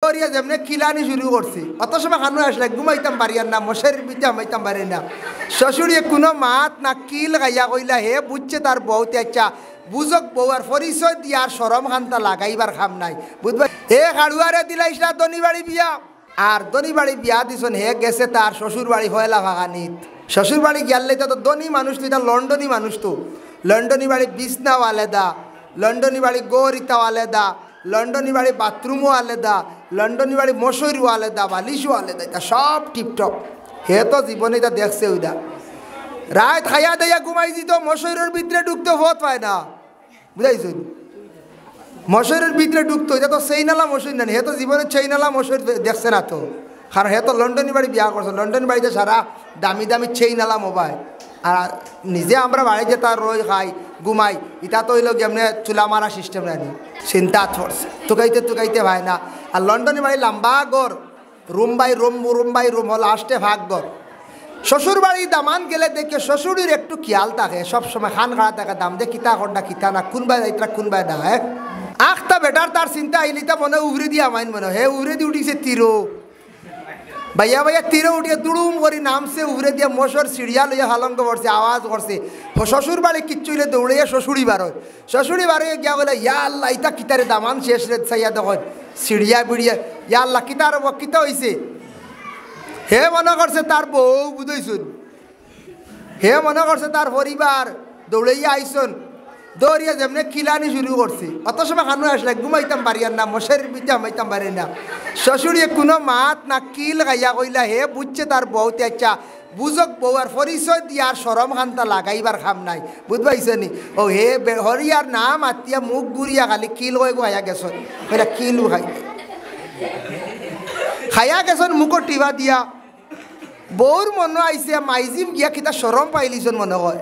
দৌড়িয়া যেমনি কিলানি শুরু করছে অত সময় খানু আসলে ঘুমাইতাম পারি আর না মশের বিদ্যা ঘুমাইতাম পারি না শ্বশুরিয়ে কোনো মাত না কিল গাইয়া কইলা হে বুঝছে তার বহুত আচ্ছা বুঝক বউ আর পরিচয় দিয়ার সরম খান্তা লাগাইবার খাম নাই বুঝবা হে হাড়ুয়ারে দিলাইসলা দনি বাড়ি বিয়া আর দনি বাড়ি বিয়া দিছন হে গেছে তার শ্বশুর বাড়ি হয়লা ভাগানিত শ্বশুর বাড়ি গিয়ালে তো দনি মানুষ তো এটা লন্ডনী মানুষ তো লন্ডনী বাড়ি বিছনাও আলাদা লন্ডনী বাড়ি গৌরিতাও আলাদা লন্ডনী বাড়ি বাথরুমও আলাদা লন্ডনী বাড়ি মশারিও আলাদা বালিশও আলাদা এটা সব টিপটপ হে তো জীবনে এটা দেখছে ওইটা রাত খাইয়া দেয়া ঘুমাই দিত মশারির ভিতরে ঢুকতে হত পায় না বুঝাইছেন মশারির ভিতরে ঢুকতো এটা তো সেই নালা মশারি না হে তো জীবনে সেই নালা মশারি দেখছে না তো কারণ হে তো লন্ডনী বাড়ি বিয়া করছে লন্ডনী বাড়িতে সারা দামি দামি সেই নালা মোবাইল আর নিজে আমরা বাড়িতে তার রই খাই ঘুমাই এটা তো হইল যেমনি চুলা মারা সিস্টেম রানি চিন্তা থরছে তুকাইতে ভাই না আর লন্ডনী বাড়ি লম্বা গড় রুম বাই রুম হল লাস্টে ভাগ গড় শ্বশুর বাড়ি দামান গেলে দেখে শ্বশুরের একটু খেয়াল থাকে সবসময় খান খাড়া থাকে দাম দে কিতা কন্ডা কিতা না কোনবাই যাইতা কোনবাই না হ্যাঁ আখটা বেটার তার চিন্তা আইলিতা মনে উভরে দিয়া মাইন মনে হে উভরে দিয়ে উঠিছে তীরও ভাইয়া তীরে উঠিয়ে দুড়ুম করে নামছে উভরে দিয়ে মশর সিঁড়িয়া লইয়া হালঙ্গ করছে আওয়াজ করছে শ্বশুর বাড়ি কিচ্ছু হইলে দৌড়াইয়া শ্বশুরি বারো গিয়া বলে ইয়া আল্লাহ ইতা কিতারে দামান শেষ রে চাইয়া দেখো সিঁড়িয়া বিড়িয়া ইয়া আল্লাহ কিতার কিতা হয়েছে হে মনে করছে তার বউ বুঝইছুন হে মনে করছে তার পরিবার দৌড়াইয়া আইসন দৌড়িয়া যেমনি কিলানি শুরু করছে অত সময় খানু আসলে ঘুমাইতাম পারি আর না মশের বিদ্যা ঘুমাইতাম পারি না শ্বশুরিয়ে কোনো মাত না কিল গাইয়া কইলা হে বুঝছে তার বহুত আচ্ছা বুঝক বউ আর পরিচয় দিয়ার সরম খান্তা লাগাইবার খাম নাই বুঝবাইছনি ও হে হরিয়ার নাম আত্মীয়া মুখ ঘুরিয়া খালি কিল কই খাইয়া গেছন এটা কিলও খাইয়া গেছন মুখর টিভা দিয়া বউর মনে আইসে মাইজিম গিয়া কিতা সরম পাইলিছন মনে হয়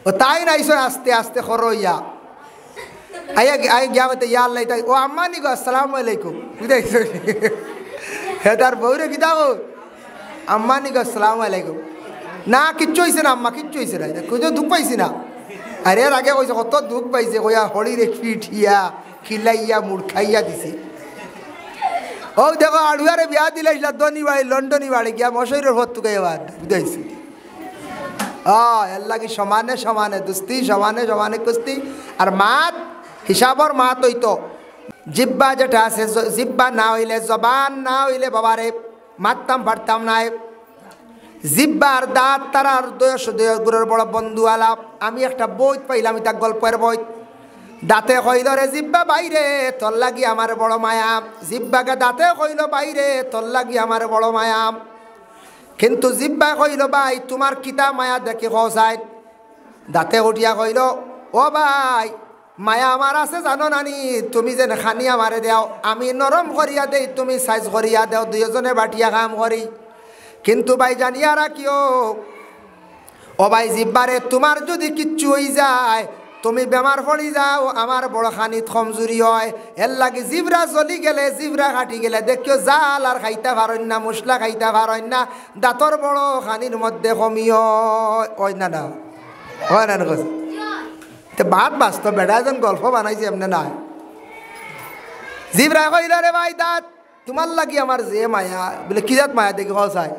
ও তাই নাইছন আস্তে আস্তে খরইয়া আই গিয়া বলতে ইয়া আল্লাহ ও আম্মা নি গো আসসালামু আলাইকুম বুঝাইছ হে তার বউরে কিতা গো আম্মা নি গো আসসালামু আলাইকুম না কিচ্ছু হয়েছে না আম্মা কিচ্ছু হয়েছে না কোথাও দুঃখ পাইছি না আরে এর আগে কইছে কত দুঃখ পাইছে কইয়া হলিরে পিঠিয়া খিলাইয়া মুড়খাইয়া দিছে ও দেখো আড়ুয়ারে বিয়া দিলাইছিল দনি বাড়ি লন্ডনী বাড়ি গিয়া মশারির ভর তুকে এবার বুঝাইছি এর লাগি সমানে দুস্তি সমানে কুস্তি আর মাত হিসাবর মাত হইতো জিব্বা যেটা আছে জিব্বা না হইলে জবান না হইলে বাবারে মারতাম পারতাম নাই জিব্বার দাঁত তারার গুরুর বড় বন্ধু আলাপ আমি একটা বই পাইলাম এটা গল্পের বই দাঁতে কইল রে জিব্বা বাইরে তোর লাগি আমার বড় মায়া জিব্বাকে দাঁতে কইল বাইরে তোর লাগি আমার বড় মায়া কিন্তু জিব্বা কইল ভাই তোমার কিতা মায়া দেখি খসাই দাঁতে উঠিয়া কইল ও ভাই মায়া আমার আছে জানো নানি তুমি যেন খানি আমারে দেও আমি নরম করিয়া দেই তুমি সাইজ করিয়া দেও দুইজনে বাটিয়া কাম করি কিন্তু ভাই জানিয়া রাখিও ও ভাই জিব্বারে তোমার যদি কিচ্ছু হয়ে যায় তুমি বেমার পড়ি যাও আমার বড় খানিত কমজোরি হয় এর লাগে জিবরা চলি গেলে জিবরা কাটি গেলে দেখিও জাল আর খাইতে পারেন না মশলা খাইতে পারেন না দাঁতর বড় খানির মধ্যে কমি হয় না হয় না তো বাদ বাস্তব বেড়া যেন গল্প বানাইছে এমনি না জিবরা কইল রে ভাই দাঁত তোমার লাগি আমার যে মায়া বলে কি জাত মায়া দেখি হসাই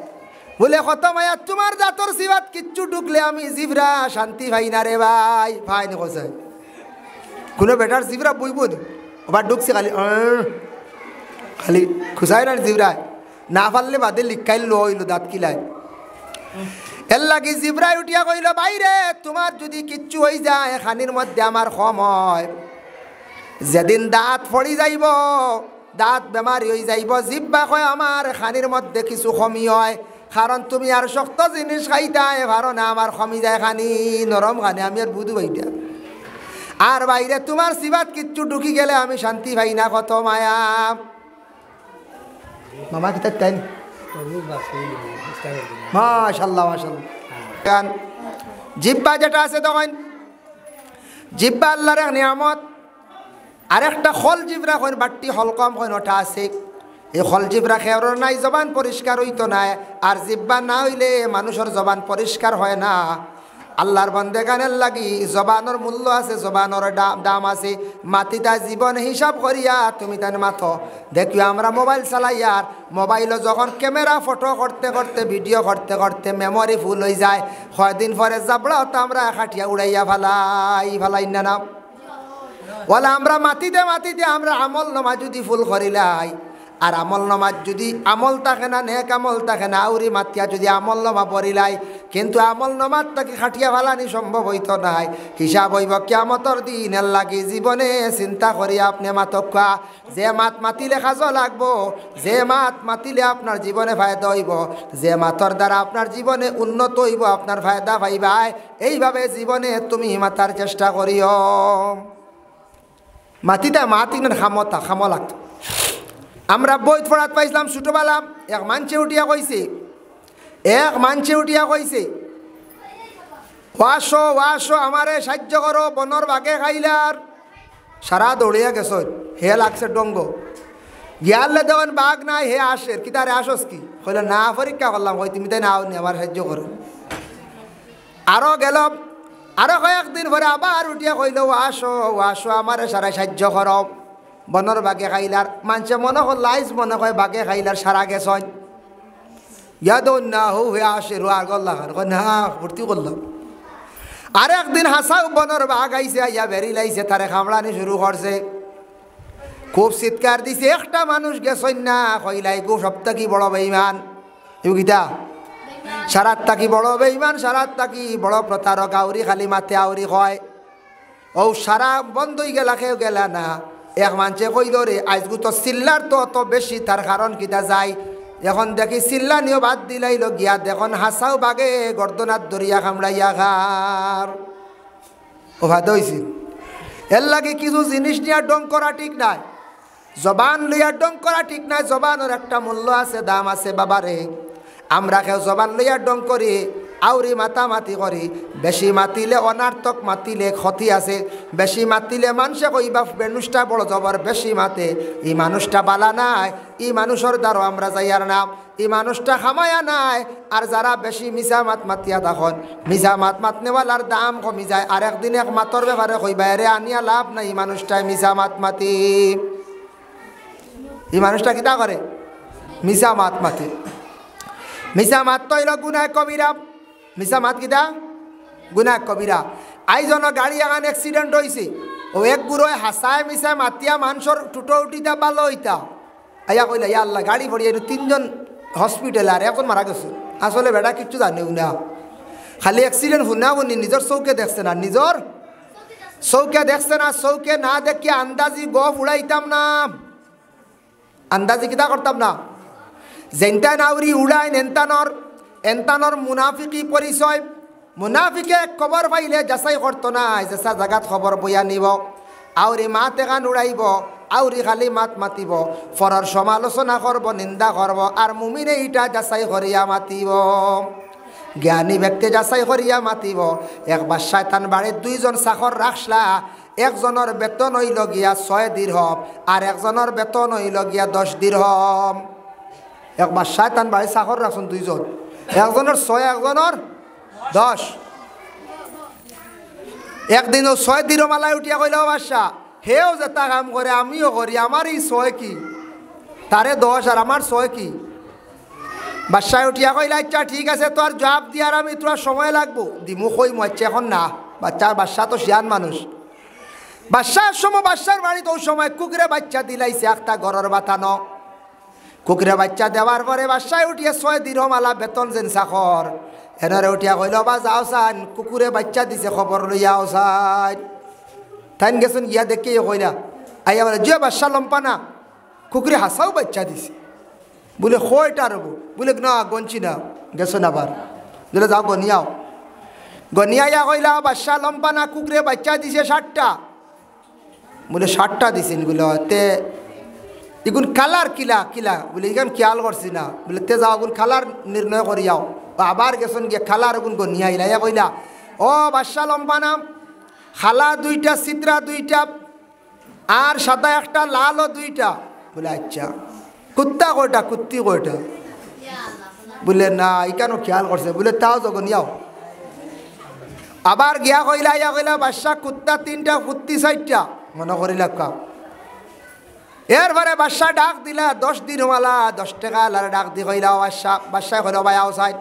বলে কত মায়া তোমার দাঁতর সিবাত কিচ্ছু ঢুকলে আমি জিবরা শান্তি ভাই না রে ভাই ভাই নি হসাই কোনো বেটার জিবরা বইব নি আবার ঢুকছে খালি খুশাই না জিবরায় না পারলে বাদে লিখাইল লইল দাঁত কিলাই এর লাগি জিবরায় উঠিয়া কইল বাইরে তোমার যদি কিচ্ছু হয়ে যায় খানির মধ্যে আমার কম হয় যেদিন দাঁত ফড়ি যাইব দাঁত বেমারি হয়ে যাইব জিব্বা কয় আমার খানির মধ্যে কিছু কমি হয় কারণ তুমি আর শক্ত জিনিস খাইতাই ভালো না আমার কমি যায় খানি নরম খানি আমি আর বুধু ভাইটা আর বাইরে তোমার সিবাত কিচ্ছু ঢুকি গেলে আমি শান্তি ভাই না কত মায়া মামা কিতা তাই মাশাল্লাহ মাশাল্লাহ জিব্বা যেটা আছে তখন জিব্বা আল্লাহর এক নিয়ামত আরেকটা খল জিবরা কইন বাট্টি হলকম কইন ওটা আছে এই খল জিবরা খেয়ার নাই জবান পরিষ্কার হইতো না আর জিব্বা না হইলে মানুষের জবান পরিষ্কার হয় না আল্লাহর বান্দেগানের লাগি জবানোর মূল্য আছে, জবানোর দাম আছে। মাতিতা জীবন হিসাব করিয়া তুমি তাই মাথো। দেখিও আমরা মোবাইল চালাইয়ার, মোবাইলও যখন ক্যামেরা ফটো করতে করতে ভিডিও করতে করতে মেমোরি ফুল হয়ে যায়, কয়দিন পরে যাবড়াও তো আমরা খাটিয়া উড়াইয়া ফালাই না নাম বলে। আমরা মাতিতে মাতিতে আমরা আমল নমা যদি ফুল করিলাই, আর আমল নমাজ যদি আমল থাকে না, নেক আমল থাকে না, আউরি মাতিয়া যদি আমল নমা পড়িলাই, কিন্তু আমল নমাজ তাকে খাটিয়া ফালানি সম্ভব হইতো নাই। হিসাব হইব কিয়ামতর দিন। এর লাগি জীবনে চিন্তা করি আপনি মাতকা, যে মাত মাতিলে কাজ লাগবো, যে মাত মাতিলে আপনার জীবনে ফায়দা হইব, যে মাতর দ্বারা আপনার জীবনে উন্নত হইব, আপনার ফায়দা পাইবাই, এইভাবে জীবনে তুমি মাতার চেষ্টা করিও। মাতিটা মাতিনের খাম লাগতো। আমরা বই পড়াত পাইছিলাম ছোটবেলা, এক মানছে উঠিয়া কইছে ওয়াশো আমারে সাহায্য করো, বনর বাঘে খাইলার। সারা দৌড়িয়া গেছ, হে লাগছে ডঙ্গ গিয়ালে দেওয়ান বাঘ নাই, হে আসের কি তারে আসস কি কইল না, পরীক্ষা করলাম, কই তুমি তাই নাও নি আমার সাহায্য করো। আরো গেল, আরো কয়েকদিন পরে আবার উঠিয়া কইল ওয়াশো আমারে সারা সাহায্য করো, বনর বাঘে খাইলার। মানুষে মনে করল আইস মনে কয় বাঘে খাইলার সারা গেছ, ইয়াদ না হে আসে রো আর গল্লাম না ভর্তি করলাম। আর একদিন হাসাও বনর বাঘ আইসে, আইয়া বেরি লাইছে, তারে খামড়ানি শুরু করছে, খুব চিৎকার দিছে। একটা মানুষ গেছই না, কইলাই গো সপ্তাহ কি বড় বেঈমান, গীতা সারাত তাকি বড় বেঈমান, সারাত তাকি বড় প্রতারক, আউরি খালি মাতে আউরি কয়। ও সারা বন্ধ হয়ে গেলা, কেউ গেলা না। এক মানুষে কইল রে আজগু তো চিল্লার তো অত বেশি, তার কারণ কিতা যায়। এখন দেখি চিল্লা নিয়েও বাদ দিলাইল গিয়া, দেখুন হাসাও বাগে গর্দনার দরিয়া কামড়াইয়া খার। ও ভাদ হয়েছিল। এর লাগে কিছু জিনিস নিয়ে ডং করা ঠিক নাই, জবান লইয়া ডং করা ঠিক নাই। জবানের একটা মূল্য আছে, দাম আছে বাবারে। আমরা কেউ জবান লইয়া ডং করি, আউরি মাতামাতি করি। বেশি মাতিলে অনার্থক, মাতিলে ক্ষতি আছে। বেশি মাতিলে মানুষে কইবা মানুষটা বড় জবর, বেশি মাতে এই মানুষটা বালা নাই, এই মানুষের দ্বারা আমরা যাইয়ার নাম, এই মানুষটা খামায়া নাই। আর যারা বেশি মিছা মাত মাতিয়া তখন মিছা মাত মাতনেওয়ালার দাম কমি যায়। আর একদিন এক মাতর ব্যাপারে কইবা এরে আনিয়া লাভ নাই, এই মানুষটাই মিছা মাত মাতি, এই মানুষটা কিতা করে মিছা মাত মাতি। মিছা মাত তৈল গুনায় কবিরা, মিছা মাত কিতা গুনাহ কবিরা। আইজন গাড়ি এখন অ্যাক্সিডেন্ট হয়েছে, ও এক গুড়োয় হাসায় মিশায় মাতিয়া মানুষের টুটো উঠিতা ভালো হইতা। আইয়া কইলা ইয়া আল্লাহ গাড়ি পড়িয়ে তিনজন হসপিটালে, আর এখন মারা গেছে। আসলে বেটা কিচ্ছু জানেও না, খালি অ্যাক্সিডেন্ট শুনা শুনি, নিজের চৌকে দেখছে না, নিজের চৌকে দেখছে না। চৌকে না দেখি আন্দাজি গফ উড়াইতাম না, আন্দাজি কিতা করতাম না। যেনটা নাউরি উড়াই এনতানর মুনাফিকি পরিচয়। মুনাফিকে খবর পাইলে যাচাই করতো না, যেসা জায়গাত খবর বইয়া নিব, আউরি মাত এখান উড়াইব, আউরি খালি মাত মাতিব, ফরর সমালোচনা করব, নিন্দা করব। আর মুমিনে ইটা যাচাই করিয়া মাতিব, জ্ঞানী ব্যক্তি যাচাই করিয়া মাতিব। একবার শয়তান বাড়ির দুইজন চাকর রাখলা, একজনের বেতন হইল গিয়া 6 দিরহম, আর একজনের বেতন হইল গিয়া 10 দিরহম। একবার শয়তান বাড়ির চাকর রাখছেন দুইজন, একজনের 6 একজনের 10। একদিনও 6 দিরহমালায় উঠিয়া কইল বাদশা, হেও যেটা কাম করে আমিও করি, আমার এই 6 কি, তারে 10 আর আমার 6 কি। বাদশায় উঠিয়া কইলা আচ্ছা ঠিক আছে, তোর জবাব দিয়ার আমি তোর সময় লাগবো, দিমু কই মারছে এখন না। বাদশা তো শিয়ান মানুষ। বাদশার সময় বাদশার বাড়িতে ওই সময় কুকুরে বাচ্চা দিলাইছে একটা ঘরের বাতানো। কুকুরে বাচ্চা দেওয়ার পরে বাদশায় উঠিয়া 6 দিরহমালা বেতন যেন চাকর, এনারে উঠিয়া কইল বা যাও চান, কুকুরে বাচ্চা দিছে খবর লইয়াও চান। তাইন গেছেন গিয়া দেখে কইলা আইয়া বলে যে বাদশা লম্পা না, কুকুরে হাসাও বাচ্চা দিছে। বলে কয়টা রব, বলে না গনছি না, গেছেন আবার, বলে যাও গনিয়াও। গনিয়াইয়া কইলা বাদশা লম্পা না, কুকুরে বাচ্চা দিছে 60টা। বলে 60টা দিছেন, বলে তে এগুন কালার কিলা কিলা, বলে এখান খেয়াল করছি না। বলে তে যাও এগুন কালার নির্ণয় করিয়াও। আবার গেছেন গিয়ে খালার এগুন গনিয়া ইলাইয়া কইলা ও বাদশা লম্বা নাম, খালা 2টা, চিত্রা 2টা, আর সাদা একটা, লালও 2টা। বলে আচ্ছা কুত্তা কয়টা, কুত্তি কয়টা? বলে না এখানেও খেয়াল করছে। বলে তাও তো গনিয়াও। আবার গিয়া কইলা ইয়া কইলা বাদশা কুত্তা 3টা কুত্তি 4টা মনে করিলা কা এরপরে বাদশা ডাক দিলা 10 দিন হওয়ালা 10 টাকা আলার ডাক দি কইলা বাদশা কইলো ভাই আউসাইড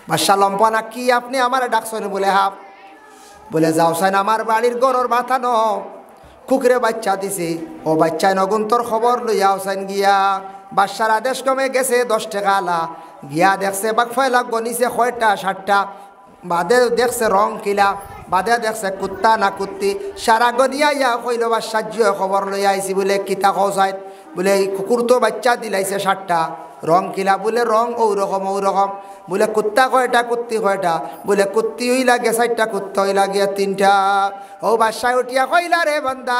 বাদশা লম্পনা কি আপনি আমার ডাকছেন বলে হ্যাঁ বলে যাও সাইন আমার বাড়ির গরর মাথা ন কুকুরে বাচ্চা দিছে ও বাচ্চায় নগুন্তর খবর লইয়া হোসেন গিয়া বাদশার আদেশ কমে গেছে 10 টাকা আলা গিয়া দেখছে বাক ফয়লা গনিছে 6টা 7টা বাদে দেখছে রং কিলা বাদে দেখছে কুত্তা না কুত্তি সারা গনিয়া ইয়া কইল বাদশা জিও খবর লইয়া আইছি বলে কিতা হোসাইন বলে কুকুর তো বাচ্চা দিলাইছে 7টা রং কিলা বলে রং ও রকম বলে কুত্তা কয়টা কুত্তি কয়টা বলে কুত্তি হই লাগে 4টা কুত্তা হই লাগে 3টা ও বাদশা উঠিয়া কইলা রে বান্দা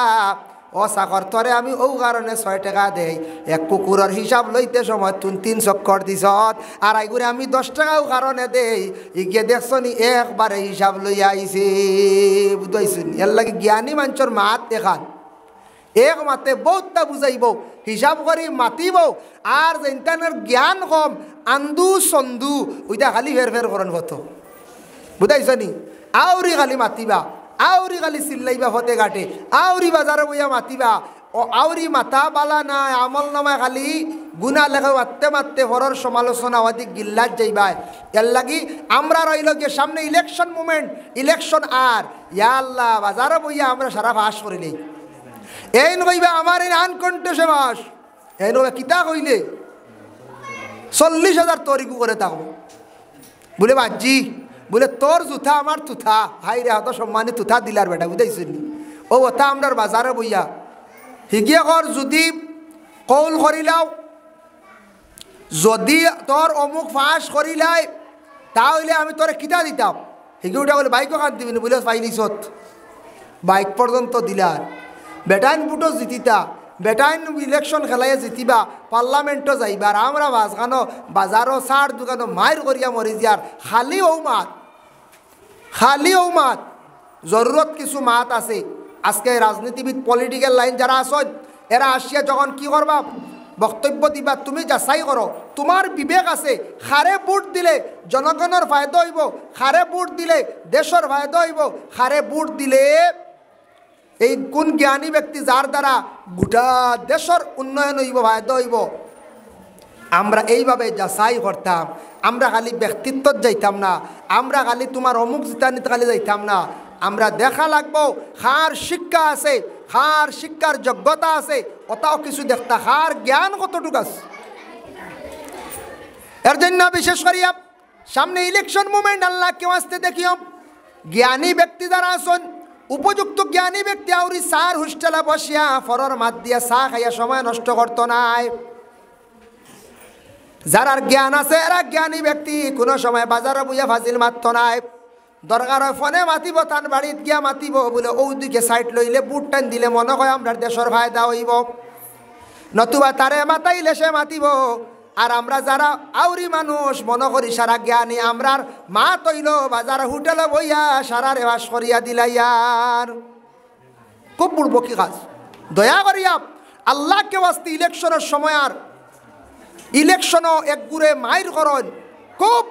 ও চাকর তরে আমি ও কারণে 6 টাকা দেই এক কুকুরের হিসাব লইতে সময় তুই 3 চক্কর দিছত আর আইগুরে আমি 10 টাকাও কারণে দেই ইগে দেখছ নি একবারে হিসাব লইয়া আইছি বুঝাইছুন এর লাগে জ্ঞানী মানুষের মাত দেখান এক মাতে বহুতটা বুঝাইব হিসাব করি মাতিব আর যেটানের জ্ঞান কম আন্দু সন্দু ওইটা খালি ফের করেন কত বুঝাইছ নি আউরি খালি মাতিবা আউরি খালি চিল্লাইবা হতে ঘাটে আউরি বাজারে বইয়া মাতিবা ও আউরি মাথা বালা নাই আমল নামায় খালি গুণা লেখা মারতে মারতে হরর সমালোচনা অধিক গিল্লাত যাইবা এর লাগি আমরা রইল গিয়ে সামনে ইলেকশন মুভমেন্ট ইলেকশন আর ইয়া আল্লাহ বাজারে বইয়া আমরা সারা ফাঁস করিলেই এই নইবা আমার এই আনকন্টেসে বাস এই নইবা কিতা কইলে 40,000 তরিকু করে থাকবো বলে বাজি বলে তোর জুথা আমার তুথা হাই রে হত সম্মানী তুথা দিলার বেটা বুঝাইছেন ও ওথা আমরার বাজারে বইয়া হিগিয়ে কর যদি কৌল করিলাও যদি তোর অমুক ফাঁস করিলাই তাহলে আমি তোরে কিতা দিতাম হিগিয়ে উঠা বলে বাইকও খান দিবি বলে পাইলিছত বাইক পর্যন্ত দিলার বেটাইন বুটো জিতিতা বেটাইন ইলেকশন খেলাইয়া জিতিবা পার্লামেন্টও যাইবার আমরা বাজখানো বাজারও সার দোকানো মায়ের করিয়া মরি যার খালি ও মাত জরুরত কিছু মাত আছে আজকে রাজনীতিবিদ পলিটিক্যাল লাইন যারা আসন এরা আসিয়া যখন কি করবা বক্তব্য দিবা তুমি যাচাই করো তোমার বিবেক আছে খারে ভোট দিলে জনগণের ফায়দা হইব খারে ভোট দিলে দেশের ফায়দা হইব খারে ভোট দিলে এই কোন জ্ঞানী ব্যক্তি যার দ্বারা গোটা দেশের উন্নয়ন হইব ফায়দা হইব আমরা এইভাবে যাচাই করতাম আমরা খালি ব্যক্তিত্বত যাইতাম না আমরা খালি তোমার অমুক জিতানিত খালি যাইতাম না আমরা দেখা লাগবো খার শিক্ষা আছে খার শিক্ষার যোগ্যতা আছে ওটাও কিছু দেখতা খার জ্ঞান কতটুকু আছে এর জন্য বিশেষ করিয়া সামনে ইলেকশন মুভমেন্ট আল্লাহ কেউ আসতে দেখিও জ্ঞানী ব্যক্তি যারা আসুন উপযুক্ত জ্ঞানী ব্যক্তি আউরি সার হোস্টেলে বসিয়া ফরর মাত দিয়া চা খাইয়া সময় নষ্ট করতো নাই যারার জ্ঞান আছে এরা জ্ঞানী ব্যক্তি কোনো সময় বাজারে বইয়া ফাজিল মারত নাই দরকার হয় ফোনে মাতিব তার বাড়িত গিয়া মাতিব বলে ও দিকে সাইড লইলে বুট টান দিলে মনে হয় আমরা দেশের ফায়দা হইব নতুবা তারে মাতাইলে সে মাতিব আর আমরা যারা আউরি মানুষ মনে করি সারা জ্ঞানী আমরার মা তৈল বাজার হোটেলে বইয়া সারা রেওয়াজ করিয়া দিলাইয়ার খুব বুড়বকি কাজ দয়া করিয়া আল্লাহকে বাস্তি ইলেকশনের সময় আর ইলেকশনও এক গুড়ে মাইর করন খুব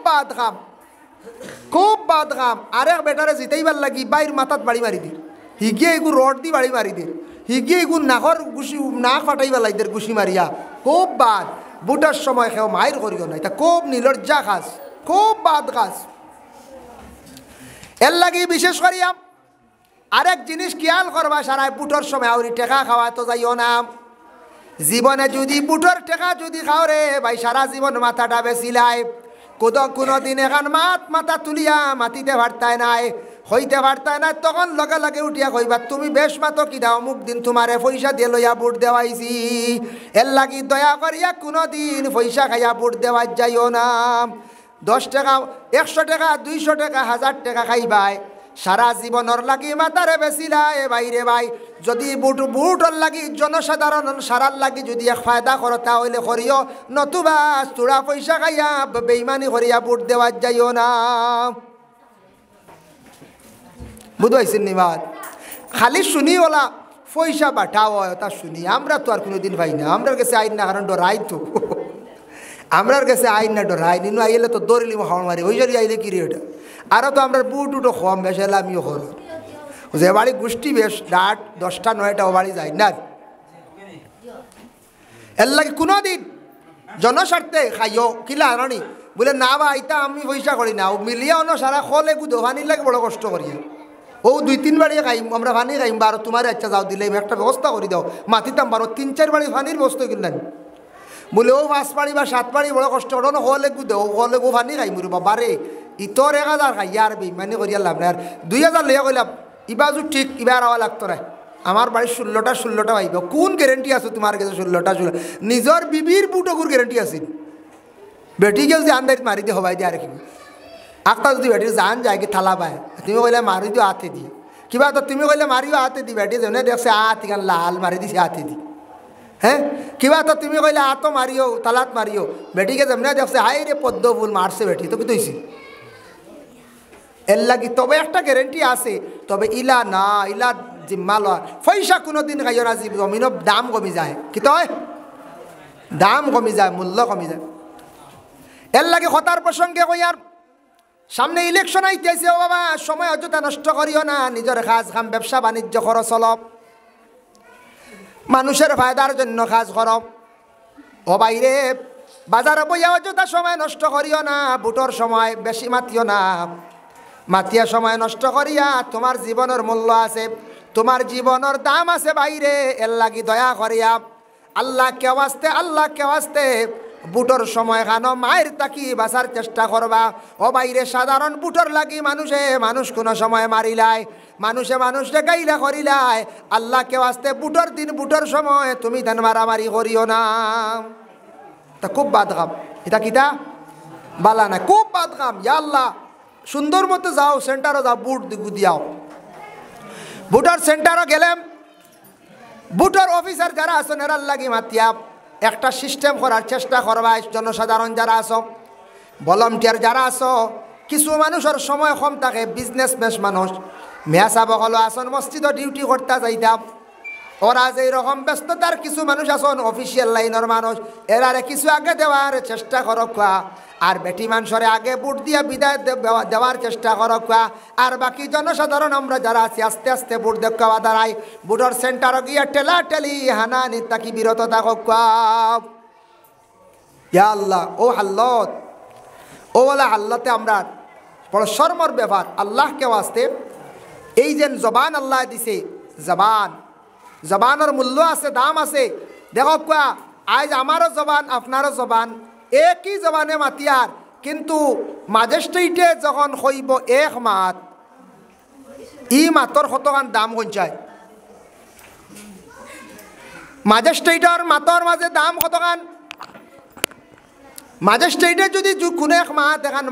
বাদ খাম আরেক বেটারে জিতাইবার লাগি বাইর মাথাত বাড়ি মারি দির হিগিয়ে এগু রড দি বাড়ি মারি দির হিগিয়ে এগু নাকর গুছি নাক ফাটাইবার লাইদের গুছি মারিয়া খুব বাদ বুটার সময় খেও মাইর করিও না এটা খুব নির্লজ্জা খাস খুব বাদ খাস এর লাগি বিশেষ করিয়া আরেক জিনিস খেয়াল করবা সারাই বুটোর সময় আউরি টেকা খাওয়া তো যাইও না জীবনে যদি বুটোর টেকা যদি খাও রে ভাই সারা জীবন মাথাটা বেছিলাই কোনো দিন এখন মাথা তুলিয়া মাতিতে পারতায় নাই হইতে পারতায় না তখন লগে লগে উঠিয়া কইবা তুমি বেশ মাতো কি দাও অমুক দিন তোমারে পয়সা দিয়ে লইয়া বুট দেওয়াইছি এর লাগি দয়া করিয়া কোনো দিন পয়সা খাইয়া বুট দেওয়া যাইও না 10 টাকা 100 টাকা 200 টাকা 1000 টাকা খাইবাই সারা জীবনের লাগি মাতারে বেছিলাই বাইরে ভাই যদি বুটর লাগি জনসাধারণ সারার লাগি যদি এক ফায়দা করো তাহলে করিও নতুবা চূড়া পয়সা খাইয়া বেইমানি করিয়া বুট দেওয়া যাইও না বুঝাইছেন নিবাদ খালি শুনি ওলা পয়সা বাটাও তা শুনি আমরা তো আর কোনোদিন পাই না আমরা কাছে আইন না কারণ ডরাই তো আমরার কাছে আইন না ডর আইন ইনু আইলে তো দৌড়িলি হাওড় মারি ওই জন্য আইলে কিরে ওটা আরও তো আমরা বুট উটো কম বেশ এলে আমিও কর যে বাড়ি গোষ্ঠী বেশ 8 10টা 9টা ও বাড়ি যায় না এর লাগে কোনো দিন জনস্বার্থে খাইও কিলা আনি বলে না বা আইতা আমি পয়সা করি না ও মিলিয়ে অন্য সারা খলে গুদো পানির লাগে বড় কষ্ট করি ও 2-3 বাড়ি খাইম আমরা পানি খাইম বারো তোমার আচ্ছা যাও দিলে একটা ব্যবস্থা করে দাও মাতিতাম বারো 3-4 বাড়ি পানির ব্যবস্থা কিনলেন বলে ও 5 বাড়ি বা 7 বাড়ি বড় কষ্ট করো না হলে গুদো হলে গো পানি খাইম বাবা রে ইতর 1000 খাই আর বেইমানি করিয়া লাভ নাই আর 2000 লইয়া কইলাম ইবাজু ঠিক ইবার আওয়া লাগতো না আমার বাড়ির 16টা পাইব কোন গ্যারেন্টি আছে তোমার কাছে 16টা নিজের বিবির বুটকুর গ্যারেন্টি আছে বেটি কেউ যে আন্দাজ মারি দিয়ে হবাই দিয়ে আর কি আঁকটা যদি বেটির জান যায় কি থালা পায় তুমি কইলে মারি দিও হাতে দিয়ে কিবা তো তুমি কইলে মারিও হাতে দি বেটি যেনে দেখছে হাত ইখান লাল মারি দিছে হাতে দি হ্যাঁ কিবা তো তুমি কইলে হাতও মারিও তালাত মারিও বেটিকে যেমনে দেখছে হাই রে পদ্ম ফুল মারছে বেটি তো কি তৈছি এর লাগি তবে একটা গ্যারেন্টি আছে তবে ইলা না ইলা জিম্মা লয় পয়সা কোনোদিন খাইও না জমিনের দাম কমি যায় কি তয় দাম কমি যায় মূল্য কমি যায় এর লাগে হতার প্রসঙ্গে কই আর সামনে ইলেকশন আইতেছে ও বাবা সময় অযথা নষ্ট করিও না নিজের কাজ কাম ব্যবসা বাণিজ্য করো চলব মানুষের ফায়দার জন্য কাজ করব ও বাইরে বাজারে বইয়া অযথা সময় নষ্ট করিও না ভোটর সময় বেশি মাতিও না মাতিয়া সময় নষ্ট করিয়া তোমার জীবনের মূল্য আছে তোমার জীবনের দাম আছে বাইরে এর লাগি দয়া করিয়া আল্লাহ কেউ আসতে বুটর সময় খানো মায়ের তাকি বাঁচার চেষ্টা করবা ও বাইরে সাধারণ বুটর লাগি মানুষ কোনো সময় মারিলাই মানুষে গাইলা করিলাই আল্লাহ কেউ আসতে বুটর দিন বুটর সময় তুমি ধান মারামারি করিও না তা খুব বাদ কাম এটা কিতা বালা না খুব বাদ কাম ইয়া আল্লাহ সুন্দর মতো যাও সেন্টারও যাও বুট দিয়াও বুটর সেন্টারও গেলাম বুটর অফিসার যারা আছেন এরার লাগি মাতিয়া একটা সিস্টেম করার চেষ্টা করবা জনসাধারণ যারা আছো ভলান্টিয়ার যারা আছো কিছু মানুষের সময় কম থাকে বিজনেসম্যান মানুষ মেয়াসা বকল আসন মসজিদও ডিউটি করতে যাইতাম ওরা যে এরকম ব্যস্ততার কিছু মানুষ আসন অফিসিয়াল লাইনের মানুষ এরারে কিছু আগে দেওয়ার চেষ্টা করক আর বেটি মানুষরে আগে বুট দিয়ে বিদায় দেওয়ার চেষ্টা করক আর বাকি জনসাধারণ আমরা যারা আছি আস্তে আস্তে বুট দেখাওয়া দাঁড়াই বুটর সেন্টারও গিয়ে টেলি হানানি তাকি বিরত থাকক ইয়া আল্লাহ ও হাল্লত ও বলা হাল্লতে আমরা বড় শর্মর ব্যাপার আল্লাহকে আসতে এই যে জবান আল্লাহ দিছে জবানের মূল্য আছে দাম আছে দেখো আজ আমারও জবান আপনারও জবান একই জবানে মাতিয়ার কিন্তু ম্যাজিস্ট্রেটে যখন কইব এক মাত ই মাতর কতখান দাম কঞ্চায় ম্যাজিস্ট্রেটর মাতর মাঝে দাম কতখান ম্যাজিস্ট্রেটে যদি কোনো এক মাত এখান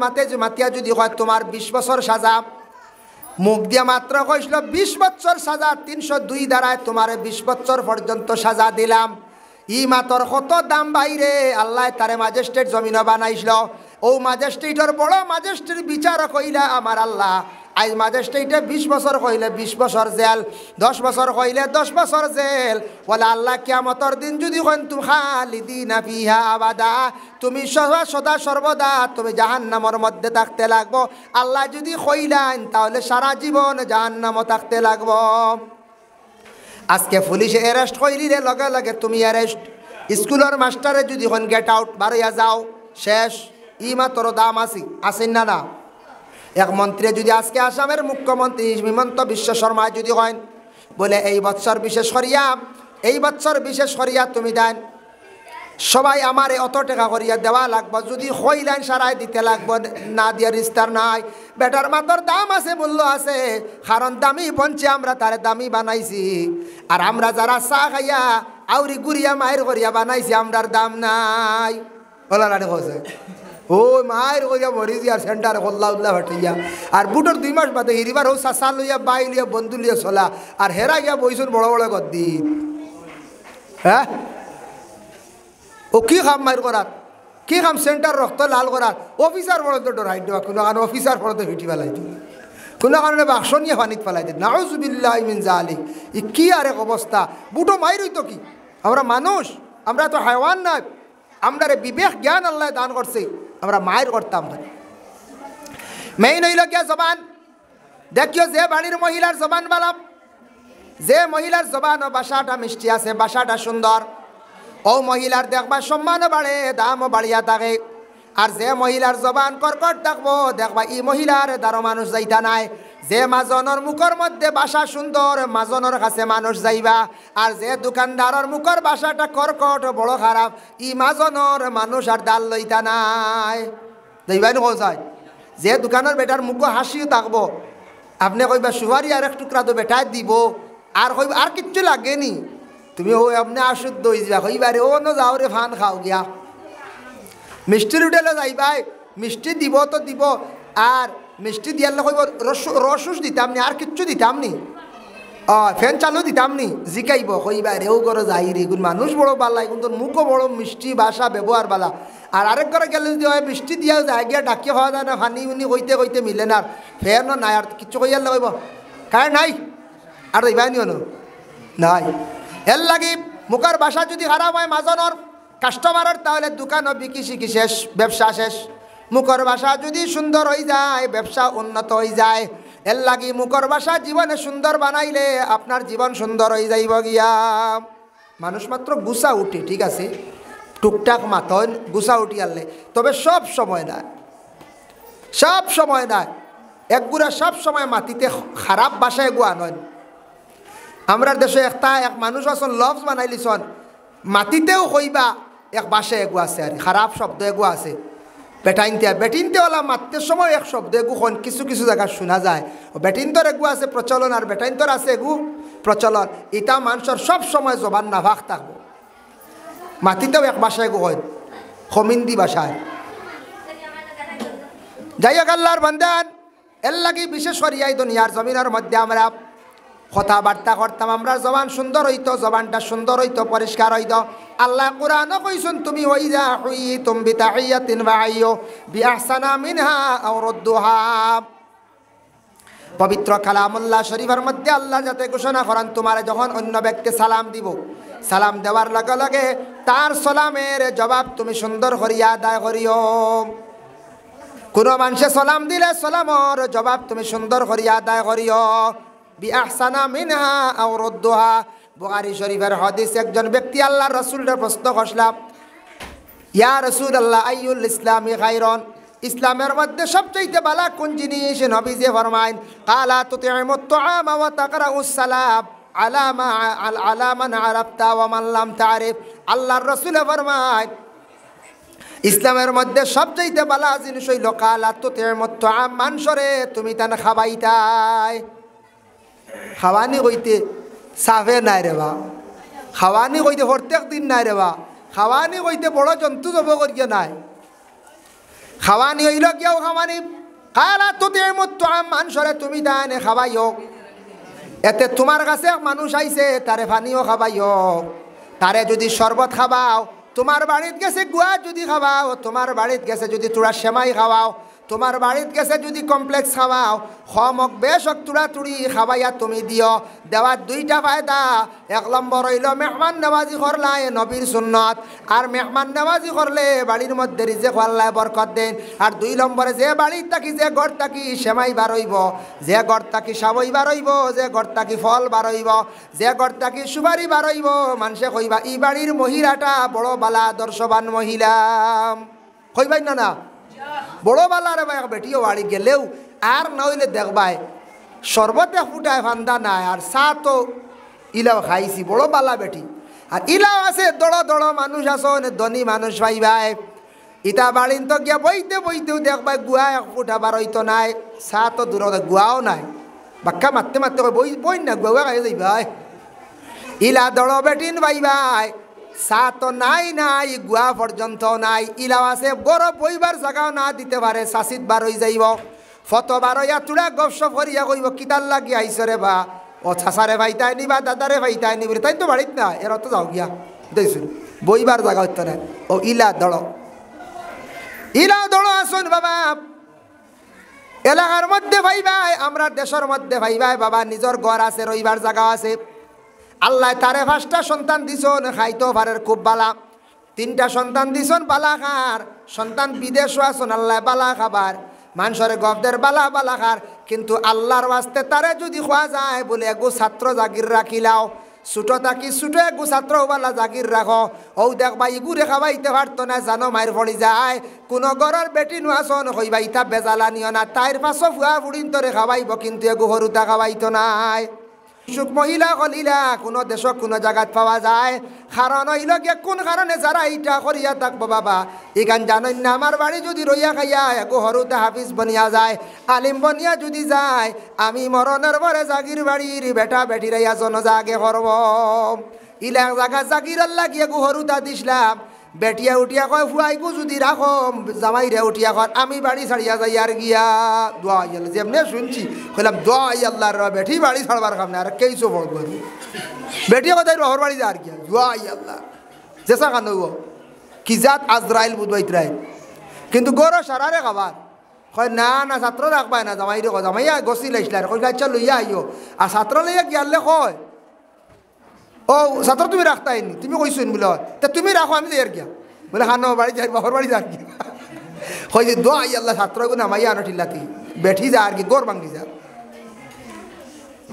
মাতিয়া যদি হয় তোমার 20 বছর সাজা মুখ দিয়া মাত্র কইছিল 20 বছর সাজা 302 ধারায় তোমার 20 বছর পর্যন্ত সাজা দিলাম ই মাতর কত দাম বাইরে আল্লাহ তারে ম্যাজিস্ট্রেট জমিন বানাইছিল ও ম্যাজিস্ট্রেটর বড় ম্যাজিস্ট্রেট বিচার কইলা আমার আল্লাহ আজ ম্যাজিস্ট্রেটে 20 বছর কইলে 20 বছর জেল 10 বছর কইলে 10 বছর জেল বলে আল্লাহ কিয়ামতের দিন যদি কইন তুমি খালিদিনা ফিহা আবাদা তুমি সদা সর্বদা তুমি জাহান্নামের মধ্যে থাকতে লাগবো আল্লাহ যদি কইলেন তাহলে সারা জীবন জাহান্নামে থাকতে লাগবো আজকে পুলিশে অ্যারেস্ট কইলিরে লগে লগে তুমি অ্যারেস্ট স্কুলের মাস্টারে যদি কোন গেট আউট বাড়িয়া যাও শেষ ই মাত্র দাম আসেন না এক মন্ত্রী যদি আজকে আসামের মুখ্যমন্ত্রী হিমন্ত বিশ্ব শর্মা যদি কইন বলে এই বছর বিশেষ করিয়া তুমি দেন সবাই আমার অত টাকা করিয়া দেওয়া লাগবে যদি কইলেন সারাই দিতে লাগবে না দিয়ে রিস্তার নাই বেটার মাতর দাম আছে মূল্য আছে কারণ দামি পঞ্চে আমরা তারে দামি বানাইছি আর আমরা যারা চা খাইয়া আউরি গুড়িয়া মায়ের করিয়া বানাইছি আমরার দাম নাই বলা না দেখছে ও মায়ের করিয়া মরি আর সেন্টার হল্লা উল্লা ভাটিয়া আর বুটোর 2 মাস বাদে হিরিবার হোক চাষা লইয়া বাই লিয়া বন্ধু লিয়া চলা আর হেরা গিয়া বইছুন বড় বড় গদ্দি হ্যাঁ ও কি কাম মায়ের করার কি কাম সেন্টার রক্ত লাল করার অফিসার বড় তো ডরাই দেওয়া কোনো কারণে অফিসার বড় তো ভিটি ফেলাই দিই কোনো কারণে বাক্স নিয়ে পানিত ফেলাই দিই নাউজুবিল্লাহ মিন জালিক ই কি আর এক অবস্থা বুটো মাইরই তো কি আমরা মানুষ আমরা তো হায়ওয়ান না আমরা বিবেক জ্ঞান আল্লাহ দান করছে, আমরা মায়ের করতাম মেইন হইল গিয়া জবান। দেখিও যে বাড়ির মহিলার জবান বালা, যে মহিলার জবান ও বাসাটা মিষ্টি আছে, বাসাটা সুন্দর, ও মহিলার দেখবা সম্মানও বাড়ে, দামও বাড়িয়া থাকে। আর যে মহিলার জবান কর্কট থাকবো দেখবা ই মহিলার দ্বারা মানুষ যাইতা নাই। যে মাজনের মুখর মধ্যে বাসা সুন্দর, মাজনের কাছে মানুষ যাইবা। আর যে দোকানদারের মুখর বাসাটা কর্কট বড় খারাপ, ই মাজনের মানুষ আর ডাল লইতা নাই। যাইবাই নো যায়। যে দোকানের বেটার মুখ হাসিও থাকবো, আপনি কইবা সুপারি আর এক টুকরা তো বেটায় দিব, আর কইবা আর কিচ্ছু লাগেনি, তুমি ও আপনি আশুদ্ধ হয়ে যাবা, কইবারে ও ন যাও রে ফান খাও গিয়া। মিষ্টির হোটেলে যাইবাই, মিষ্টি দিব তো দিব, আর মিষ্টি দিয়ালে কইব রসুস দিতাম নি, আর কিচ্ছু দিতাম নি, ফ্যান চালু দিতাম নি, জিকাইব কইবারে ও করে যাই রে, এগুন মানুষ বড় বালা, এখন তোর মুখও বড় মিষ্টি ভাষা ব্যবহার বালা। আর আরেক ঘরে গেলে যদি হয় মিষ্টি দিয়াও যায় গিয়া ডাকিয়ে খাওয়া যায় না, ফানি উনি কইতে কইতে মিলে না, আর ফ্যানও নাই, আর কিচ্ছু কইয়ালে কইব কার নাই, আর যাইবাই নিও নাই। এর লাগি মুখের ভাষা যদি খারাপ হয় মাজনের কাস্টমারের, তাহলে দোকানও বিকি শিখি শেষ, ব্যবসা শেষ। মুখের ভাষা যদি সুন্দর হয়ে যায়, ব্যবসা উন্নত হয়ে যায়। এর লাগি মুখের ভাষা জীবনে সুন্দর বানাইলে আপনার জীবন সুন্দর হয়ে যাইব গিয়া। মানুষ মাত্র গুছা উঠে, ঠিক আছে, টুকটাক মাথন গুছা উঠি আনলে, তবে সব সময় না, সব সময় না, একগুড়া সব সময় মাটিতে খারাপ ভাষায় গুয়া নয়। আমরা দেশে একটা এক মানুষ আসন লফজ বানাইলিছন, মাটিতেও কইবা এক বাসায় এগু আছে, আর খারাপ শব্দ এগু আছে। বেটিনতেওয়ালা মারতে সময় এক শব্দ এগু কিছু কিছু জায়গায় শোনা যায়। বেটিনতর এগু আছে প্রচলন, আর বেটাইনতর আছে এগু প্রচলন। ইটা মানুষের সব সময় জবান নাভাগ থাকবো। মাটিতেও এক বাসায় এগু হয়, খমিন্দি বাসায়। যাই হোক আল্লাহর বান্দান, এর লাগি বিশেষ করি এই দুনিয়ার জমিনের মধ্যে আমরা কথাবার্তা করতাম, আমরা জবান সুন্দর হইতো, জবানটা সুন্দর হইতো, পরিষ্কার হইতো। আল্লাহ কোরআনও কইছেন, তুমি ওয়াইজা হুইতুম বিতাহিয়াতিন ফাহাইয়ু বিআহসানা মিনহা আও রুদ্দুহা। পবিত্র কালামুল্লাহ শরীফের মধ্যে আল্লাহ যাতে ঘোষণা করেন, তোমার যখন অন্য ব্যক্তি সালাম দিব, সালাম দেওয়ার লগে লগে তার সালামের জবাব তুমি সুন্দর করিয়া আদায় করিও। কোনো মানুষে সালাম দিলে সালামর জবাব তুমি সুন্দর করিয়া আদায় করিও। বিআহসানা মিনহা আও রুদ্দুহা। বুখারী শরীফের হাদিস, একজন ব্যক্তি আল্লাহর রাসূলের প্রশ্ন করলাম, ইয়া রাসূলুল্লাহ আইয়ুল ইসলামি খায়রুন, ইসলামের মধ্যে সবচেয়ে ভালো কোন জিনিস? নবীজি ফরমাইন, কালা তুতিমুত তুআমা ওয়া তাকরাউস সালাম আলা মান আরাফতা ওয়া মান লাম তারিফ। আল্লাহর রাসূল ফরমাইন, ইসলামের মধ্যে সবচেয়ে ভালো জিনিস হইল কালা তুতিমুত তুআম, মানসরে তুমি তান খাবাইতাই। খাওয়ানি কইতে সাফে নাই রে বা, খাওয়ানি কইতে প্রত্যেক দিন নাই রে বা, খাওয়ানি কইতে বড় জন্তু জব করিয়া নাই। খাওয়ানি হইল কেউ খাওয়ানি কালা তুতিমুত তুআম, মানসরে তুমি তানে খাবাইও। এতে তোমার কাছে মানুষ আইছে, তারে পানিও খাবাইও। তারে যদি শরবত খাবাও, তোমার বাড়িতে গেছে গুয়া যদি খাওয়াও, তোমার বাড়িতে গেছে যদি তোরা সেমাই খাওয়াও, তোমার বাড়িতে গেছে যদি কমপ্লেক্স খাওয়াও, খমক বেশক তুড়া তুড়ি খাওয়াইয়া তুমি দিও। দেওয়ার দুইটা ফায়দা, এক নম্বর হইল মেহমান নেওয়াজি করলাই নবীর সুন্নত, আর মেহমান নেওয়াজি করলে বাড়ির মধ্যে রিজেক আল্লাহ বরকত দেন। আর দুই নম্বরে যে বাড়ির থাকি, যে ঘর থাকি সেমাই বারইব, যে ঘর থাকি সাবই বারইব, যে ঘর থাকি ফল বারইব, যে ঘর থাকি সুপারি বারইব, মানুষে কইবা ই বাড়ির মহিলাটা বড় বালা আদর্শবান মহিলা। কইবাই না না বড় বালারে ভাই বেটিও বাড়ি গেলেও আর না হইলে দেখবাই শরবতে ফুটায় ফান্দা নাই, আর চা তো ইলাও খাইছি, বড় বালা বেটি। আর ইলাও আছে দড় দড় মানুষ আসন, ধনী মানুষ ভাই ভাই, ইটা বাড়িন তো গিয়া বইতে বইতেও দেখবাই গুয়া এক ফুটা বার হইতো নাই, চা তো দূর গুয়াও নাই, বাক্কা মারতে মারতে বই বই না গুয়া খাই যাই ভাই। ইলা দড় বেটিন ভাই ভাই, চা তো নাই নাই, গুয়া পর্যন্ত নাই। ইলাও আছে বড় বইবার জায়গাও না দিতে পারে, চাষিত বার হয়ে যাইব, ফটো বার হইয়া তুলা গপসপ করিয়া কইব কিতার লাগি আইসরে বা, ও ছাসারে ভাইতাই নি বা দাদারে ভাইতাই নি বলে, তাই তো বাড়িত না, এরা তো যাও গিয়া দেখছুন বইবার জায়গা হইতো না। ও ইলা দড়, ইলা দড় আসুন বাবা। এলাকার মধ্যে ভাই ভাই, আমরা দেশের মধ্যে ভাই ভাই বাবা, নিজের ঘর আছে, রইবার জায়গা আছে, আল্লাহ তারে 5টা সন্তান দিছন, খাইতেও পারে খুব বালা, তিনটা সন্তান দিছন বালা খার, সন্তান বিদেশও আসন আল্লাহ বালা খাবার, মানুষের গবদের বালা বালা খার, কিন্তু আল্লাহর ওয়াস্তে তারে যদি খোয়া যায় বলে এগো ছাত্র জাগির রাখিলাও, ছোট থাকি ছোট এগো ছাত্র বালা জাগির রাখো, ও দেখবা ইগুরে খাবাইতে পারতো না জানো মায়ের পড়ি যায়, কোনো গড়ের বেটি নোয়াছন হইবা ইতা বেজালা নিও না, তাইর পাশো ফুয়া ফুড়িন তরে খাবাইব কিন্তু এগো হরুতা খাবাইতো নাই। সুখ মহিলা হলিলা কোনো দেশ কোনো জায়গাত পাওয়া যায়, কারণ হইল গিয়ে কোন কারণে যারা এইটা করিয়া থাকবো বাবা এখান জানেন না, আমার বাড়ি যদি রইয়া খাইয়া এগো হরুতে হাফিজ বনিয়া যায়, আলিম বনিয়া যদি যায়, আমি মরণের পরে জাগির বাড়ির বেটা বেটি রাইয়া জনজাগে করব, ইলা জাগা জাগির আল্লাহ গিয়ে গো হরুতা দিসলাম, বেটিয়া উঠিয়া কয় ফুয়াইগু যদি রাখো জামাইরে উঠিয়া কর আমি বাড়ি ছাড়িয়া যাই আর গিয়া দোয়া আল্লাহ যেমনি শুনছি কইলাম দোয়া আল্লাহর বেটি বাড়ি ছাড়বার কাম না আর কেইছো বল বেটিয়া কোথায় রহর বাড়ি যা আর গিয়া দোয়া আল্লাহ জেসা কান কি জাত আজরাইল বুধবাইতরাইল, কিন্তু গরো সারারে খাবার কয় না না ছাত্র রাখবাই না জামাইরে কয় জামাইয়া গছি লাইসলার কই আচ্ছা লইয়া আইও, আর ছাত্র লইয়া গিয়ালে কয় ও ছাত্র তুমি রাখতাইনি তুমি কইছো বলে তা তুমি রাখো আমি যাই আর গিয়া বলে হানো বাড়ি যাই বাহর বাড়ি যা আর গিয়া কই যে দোয়া আল্লাহ ছাত্র গো নামাইয়া আনো ঠিলাতি বেঠি যা আর কি গোর ভাঙ্গি যা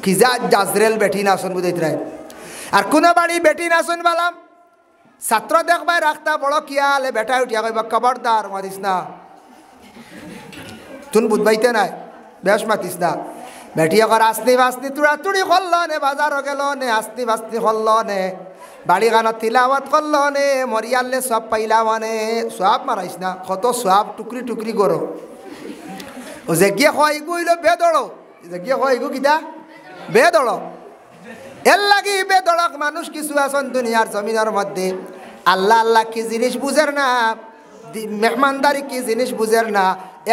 কি যা জাজরেল বেঠি না শুন বুঝাইতরাই, আর কোন বাড়ি বেটি না শুন বালাম ছাত্র দেখবাই রাখতা বড় কিয়ালে বেটা উঠিয়া কইবা খবরদার মারিস না তুন বুঝবাইতে নাই বেশ মাতিস না, বেটিয়া কর আসনি বাসনি তুড়া তুড়ি করল নে, বাজারও গেল নে আসনি বাসনি করল নে, বাড়ি গানত তিলাওয়াত করল নে, মরিয়ালে সব পাইলা মানে সব মারাইস না, কত সব টুকরি টুকরি করো, ও যে গিয়ে হয় গইল বেদড়ো, যে গিয়ে হয় গো কিতা বেদড়ো, এর লাগি বেদড়ক মানুষ কিছু আছেন দুনিয়ার জমিনের মধ্যে আল্লাহ আল্লাহ কি জিনিস বুঝের না, মেহমানদারি কি জিনিস বুঝের না,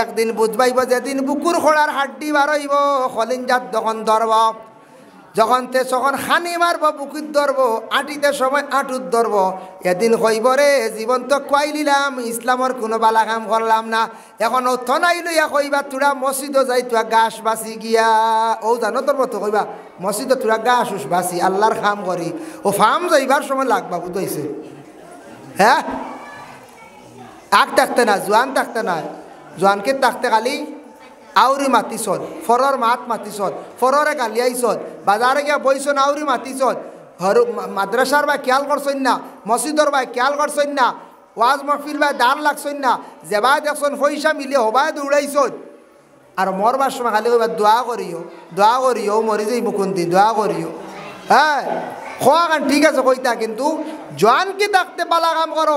একদিন বুঝবাইব যেদিন বুকুর খোড়ার হাড্ডি বারইব খলিঞ্জাত যখন ধরব, যখন তে তখন খানি মারব বুকুর ধরব, আঁটিতে সময় আঁটুত ধরব, এদিন কইব রে জীবন তো খুয়াই নিলাম ইসলামের কোনো বালা কাম করলাম না, এখন ও থনাই লইয়া কইবা তোরা মসজিদও যাই তোরা গাছ বাঁচি গিয়া, ও জানো তোর মতো কইবা মসজিদে তোরা গাছ উস বাঁচি আল্লাহর খাম করি, ও ফার্ম যাইবার সময় লাগবা বুঝাইছে হ্যাঁ আগ থাকতে না জোয়ান থাকতে না, জোয়ানকে থাকতে খালি আউরি মাতিছন ফরর মাত মাতিছন ফররে গালিয়াইছন, বাজারে গিয়া বইছন আউরি মাতিছন, হরু মাদ্রাসার ভাই খেয়াল করছেন না, মসজিদর ভাই খেয়াল করছেন না, ওয়াজ মহফিল ভাই দান লাগছেন না, যেবাই দেখছেন পয়সা মিলে হবাই দৌড়াইছন, আর মরবার সময় খালি কইবা দোয়া করিও মরি যাই মুকুন্দি দোয়া করিও, হ্যাঁ খোয়া গান ঠিক আছে কইতা, কিন্তু জোয়ানকে থাকতে পালা কাম করো,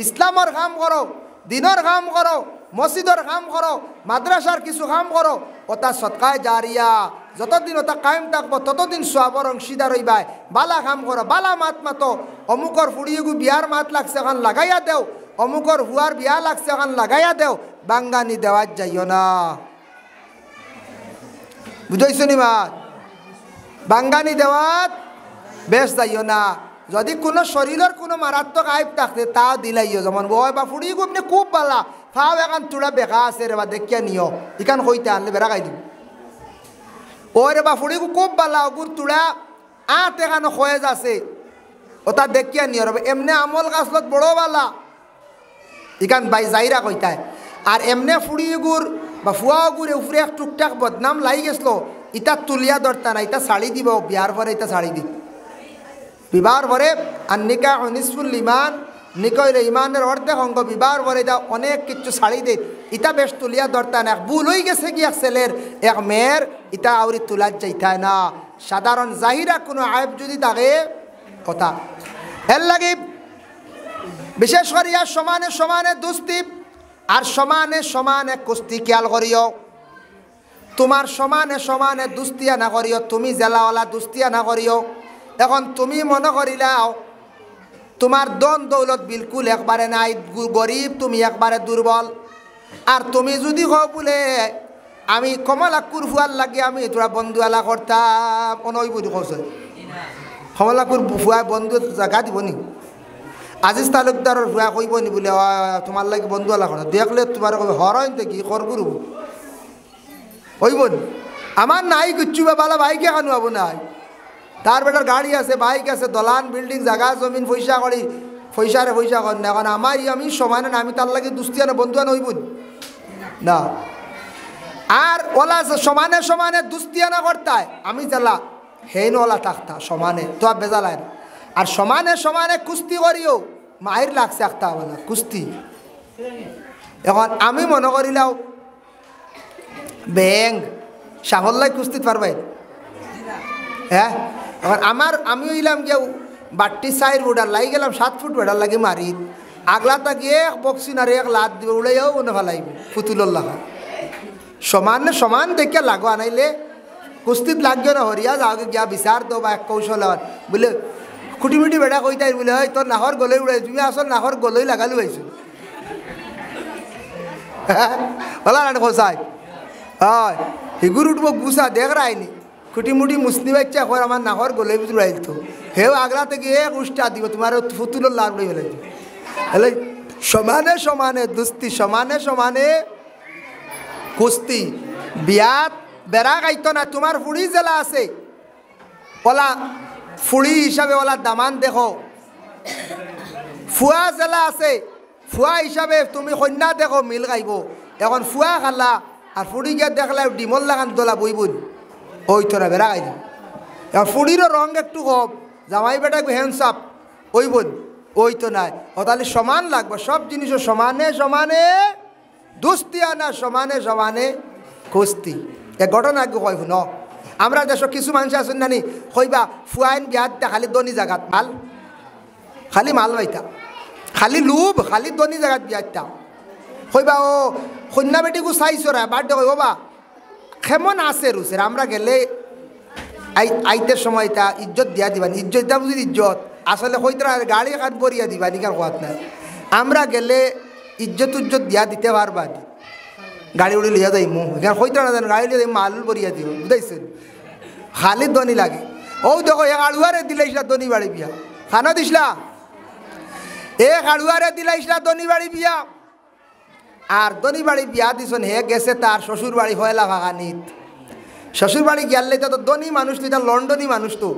ইসলামর কাম করো, দিনের কাম করো, মসজিদের কাম করো, মাদ্রাসার কিছু কাম করো, ওটা সৎকায় জারিয়া যতদিন ওটা কায়েম থাকবো ততদিন সওয়াবের অংশীদার হইবাই, বালা কাম করো, বালা মাত মাতো, অমুকর ফুড়িয়েগু বিয়ার মাত লাগছে এখন লাগাইয়া দেও, অমুকর হুয়ার বিয়া লাগছে এখন লাগাইয়া দেও, বাঙ্গানি দেওয়াত যাইও না, বুঝাইছো নি মাত বাঙ্গানি দেওয়াত বেশ যাইও না, যদি কোনো শরীরের কোনো মারাত্মক আইব থাকতে তাও দিলাইও, যেমন বয় বা ফুড়ি আপনি খুব বালা ফাও এখন তুড়া বেকা আছে রে বা দেখিয়া নিও ইখান হইতে আনলে বেড়া খাই দিব, ও রে বা ফুড়ি খুব বালা ওগুর তুড়া আট এখানো খয়েজ আছে ওটা দেখিয়া নিও রে, এমনি আমল গাছত বড় বালা ইখান বাই যাইরা কইতায়, আর এমনি ফুড়ি গুড় বা ফুয়া গুড়ে উফরে এক টুকটাক বদনাম লাই গেছিল, ইটা তুলিয়া ধরতা না, ইটা শাড়ি দিব বিয়ার পরে ইটা শাড়ি দিব, বিবাহর পরে আর নিকা নিসফুল ইমান নিকইলে ইমানের অর্ধেক অঙ্গ বিবাহর পরে এটা অনেক কিছু শাড়ি দে, ইটা বেশ তুলিয়া ধরতা না, ভুল হয়ে গেছে কি এক ছেলের এক মেয়ের ইটা আউরি তুলার যাইতায় না, সাধারণ জাহিরা কোনো আইব যদি থাকে কথা এর লাগে বিশেষ করিয়া সমানে সমানে দুস্তি আর সমানে সমানে কুস্তি খেয়াল করিও, তোমার সমানে সমানে দুস্তিয়া না করিও, তুমি জেলাওয়ালা দুস্তিয়া না করিও, এখন তুমি মনে করিলাও তোমার দন দৌলত বিলকুল একবারে নাই, গরিব তুমি একবারে দুর্বল, আর তুমি যদি হও বলে আমি কমলাকুর ফুয়ার লাগে আমি তোরা বন্ধুয়ালা করতাম অনই বুঝি কৌশ কমলাকুর ফুয়া বন্ধু জায়গা দিব নি, আজিজ তালুকদারের ফুয়া কইব নি বলে তোমার লাগে বন্ধুয়ালা করা দেখলে তোমার কবে হরইন দেখি করগুরু কইব নি, আমার নাই কিচ্ছু বালা ভাইকে খানু আবো নাই, তার বেটার গাড়ি আছে বাইক আছে দলান বিল্ডিং জায়গা জমিন পয়সা করি পয়সারে পয়সা কর না, এখন আমার আমি সমানে না, আমি তার লাগে দুস্তিয়ানো বন্ধুয়ানো হইব না। আর ওলা সমানে সমানে দুস্তিয়ানা করতায়, আমি জেলা হেন ওলা থাকতা সমানে তো আর বেজালায় না। আর সমানে সমানে কুস্তি করিও মায়ের লাগছে একটা বলা কুস্তি। এখন আমি মনে করিলাম ব্যাং সাহল্লাই কুস্তিত পারবাই, হ্যাঁ। এখন আমি হইলাম গিয়ে বাট্টি সাইড ওডার লাগি গেলাম 7 ফুট ওডার লাগে মারি আগলা তাকে এক বক্সিন আর এক লাত দিবে উড়াইয়াও মনে ভালাইব ফুতুলর লাগা। সমানে সমান দেখে লাগো আনাইলে কুস্তিত লাগবে না, হরিয়া যাওগে গিয়া বিচার দো বা এক কৌশল বলে খুটিমিটি বেড়া কইতাই বলে হয় তোর নাহর গলই উড়াই, তুমি আসল নাহর গলই লাগালো হয়েছো বলা না খোসাই হয় হিগুর উঠবো গুসা দেখ রায়নি খুটিমুটি মুসলি বাচ্চা এখন আমার নাহর গলই উড়াই তো হেও আগলা থেকে এক উষ্টা দিব তোমার ফুতুলোর লাভ উড়াই ফেলাই হলে সমানে সমানে দুস্তি সমানে সমানে কুস্তি। বিয়াত বেড়া গাইতো না, তোমার ফুড়ি জেলা আছে ওলা ফুড়ি হিসাবে ওলা দামান দেখো, ফুয়া জেলা আছে ফুয়া হিসাবে তুমি কন্যা দেখো মিল গাইব। এখন ফুয়া খালা আর ফুড়ি গিয়ে দেখলা ডিমল লাগান দোলা বইবুন ওই তো না বেড়া গাইব। এখন ফুড়িরও রং একটু কম, জামাই বেটা হ্যান্ডসাপ ওই বোন ওই তো নাই, ও তাহলে সমান লাগবে সব জিনিসও সমানে সমানে দুস্তি আনা সমানে সমানে কুস্তি। এক ঘটনা আগে কয় শুন, আমরা দেশ কিছু মানুষ আছেন নানি কইবা ফুয়াইন বিয়াত খালি দনি জায়গাত মাল খালি মাল বাইতা খালি লুব খালি দনি জায়গাত বিয়াতটা কইবা ও কন্যা বেটিকু চাইছরা বার্থডে কইব বা কেমন আছে রুসের। আমরা গেলে আইতের সময় তা ইজ্জত দিয়া দিবানি, ইজ্জত দিয়া বুঝি ইজ্জত আসলে কইতরা গাড়ি কাট বরিয়া দিবা নিকার কোয়াত নাই। আমরা গেলে ইজ্জত উজ্জত দিয়া দিতে পারবা, গাড়ি উড়ি লিয়া যাই মো এখানে কইতরা না জানো গাড়ি লিয়া যাই মাল বরিয়া দিব বুঝাইছেন খালি দনি লাগে। ও দেখো এক আড়ুয়ারে দিলাইছিলা দনি বাড়ি বিয়া খানা দিসলা, এক আড়ুয়ারে দিলাইছিলা দনি বাড়ি বিয়া। আর দনি বাড়ি বিয়া দিছন হে গেছে তার শ্বশুর বাড়ি হয়লা ভাগানিত, শ্বশুর বাড়ি গেলে তো ধনী মানুষ তো লন্ডনী মানুষ তো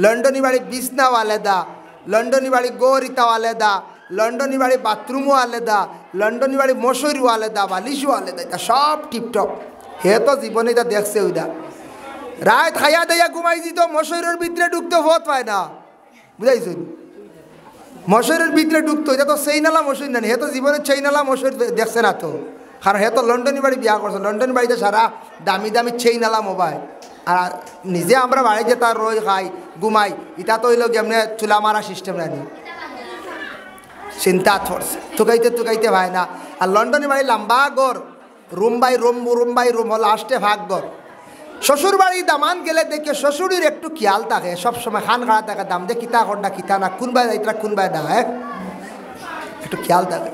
লন্ডনী বাড়ি বিছনাও আলাদা, লন্ডনী বাড়ি গৌরিতাও আলাদা, লন্ডনী বাড়ি বাথরুমও আলাদা, লন্ডনী বাড়ি মশারিও আলাদা, বালিশও আলাদা, এটা সব টিপটপ। হে তো জীবনে এটা দেখছে ওইটা রাত খাইয়া দেয়া ঘুমাই দিত মশারির ভিতরে ঢুকতে হত পায় না বুঝাইছেন, মশারির ভিতরে ঢুকতো এটা তো সেই নালা মশারি না, হে তো জীবনে সেই নালা মশারি দেখছে না তো, কারণ হে তো লন্ডনী বাড়ি বিয়া করছে, লন্ডনী বাড়িতে সারা দামি দামি সেই নালা মোবাইল। আর নিজে আমরা বাড়িতে তার রই খাই ঘুমাই, এটা তো হইল যেমনি চুলা মারা সিস্টেম রানি চিন্তা থরছে তুকাইতে তুকাইতে ভাই না। আর লন্ডনী বাড়ি লম্বা গড় room by room room by room লাস্টে ভাগ গড়। শ্বশুর বাড়ি দামান গেলে দেখে শ্বশুরের একটু খেয়াল থাকে সবসময় খান খাড়া থাকে দাম দে কিতা কর না কিতা না কোনবাই যাইতরা কোনবাই না, হ্যাঁ একটু খেয়াল থাকে।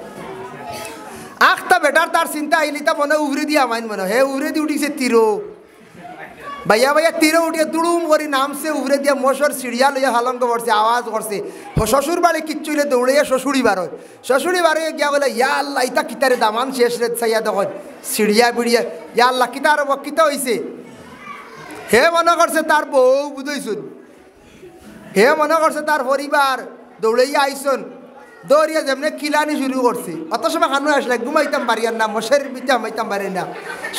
আখটা বেটার তার চিন্তা আইলি তা মনে উভরে দিয়ে আমায় মনে হে উভরে দিয়ে উঠিছে তীরও ভাইয়া ভাইয়া তীরও উঠিয়ে দুড়ুম করে নামছে উভরে দিয়ে মশর সিঁড়িয়া লইয়া হালঙ্গ করছে আওয়াজ করছে। শ্বশুর বাড়ি কিচ্ছু হইলে দৌড়াইয়া শ্বশুরি বার হয়, শ্বশুরি বার হয়ে গিয়া বলে ইয়া আল্লাহ ইতা কিতারে দামান শেষ রে চাইয়া দেখো সিঁড়িয়া বিড়িয়া ইয়া আল্লাহ কিতার কিতা হয়েছে। হে মনে করছে তার বউ বুঝইছুন, হে মনে করছে তার পরিবার দৌড়াইয়া আইসন, দৌড়িয়া যেমনি কিলানি শুরু করছে। অত সময় খানো আসলে ঘুমাইতাম পারি আর না মশারির ভিতরে ঘুমাইতাম পারি না।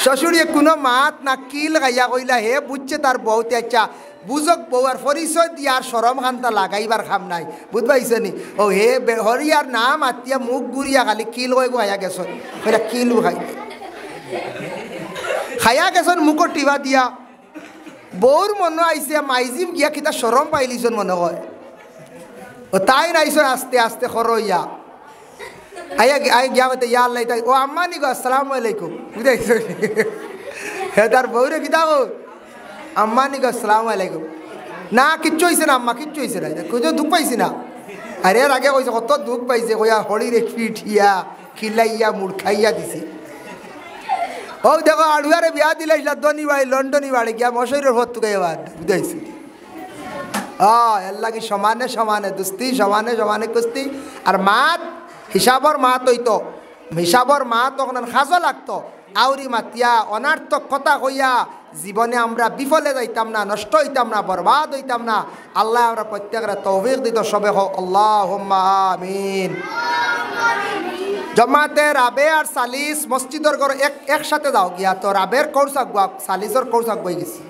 শ্বশুরিয়ে কোনো মাত না কিল গাইয়া কইলা হে বুঝছে তার বউতে আচ্ছা বুঝক বউ আর পরিচয় দিয়ে আর সরম খান্তা লাগাইবার খাম নাই বুঝবাইছে নি। ও হে হরিয়ার নাম আত্মীয় মুখ ঘুরিয়া খালি কিল কই খাইয়া গেছন কইলা কিলু খাই খাইয়া গেছন মুখর টিভা দিয়া। বউর মনে আইসে মাইজিম গিয়া কিতা সরম পাইলিছন মনে হয়, ও তাই নাইছন আস্তে আস্তে খরইয়া আইয়া আই গিয়া কইতে ইয়া আল্লাহ তাই ও আম্মা নি গো আসসালামু আলাইকুম বুঝাইছ। হে তার বউরে কিতা গো আম্মা নি গো আসসালামু আলাইকুম না কিচ্ছু হয়েছে না আম্মা কিচ্ছু হয়েছে না কিছু দুঃখ পাইছি না। আরে এর আগে কইছে কত দুঃখ পাইছে কইয়া হরিরে পিঠিয়া খিলাইয়া মুড় খাইয়া দিছে। ও দেখো আড়ুয়ারে বিয়া দিলাইছিল দনি বাড়ি লন্ডনী বাড়ি গিয়া মশারির ভর তুকে এবার বুঝাইছি। এর লাগে সমানে সমানে দুস্তি সমানে সমানে কুস্তি। আর মাত হিসাবর মাত হইতো, হিসাবর মাত তখন সাজো লাগতো আউরি মাতিয়া অনার্থক কথা কইয়া জীবনে আমরা বিফলে যাইতাম না, নষ্ট হইতাম না, বরবাদ হইতাম না। আল্লাহ আমরা প্রত্যেকের তৌফিক দিত। সবে হোক আল্লাহুম্মা আমিন। জমাতে রাবে আর সালিস মসজিদর ঘর একসাথে যাও গিয়া, তো রাবের কোর্স আগুয়া সালিসর কোর্স আগুয়াই গেছি।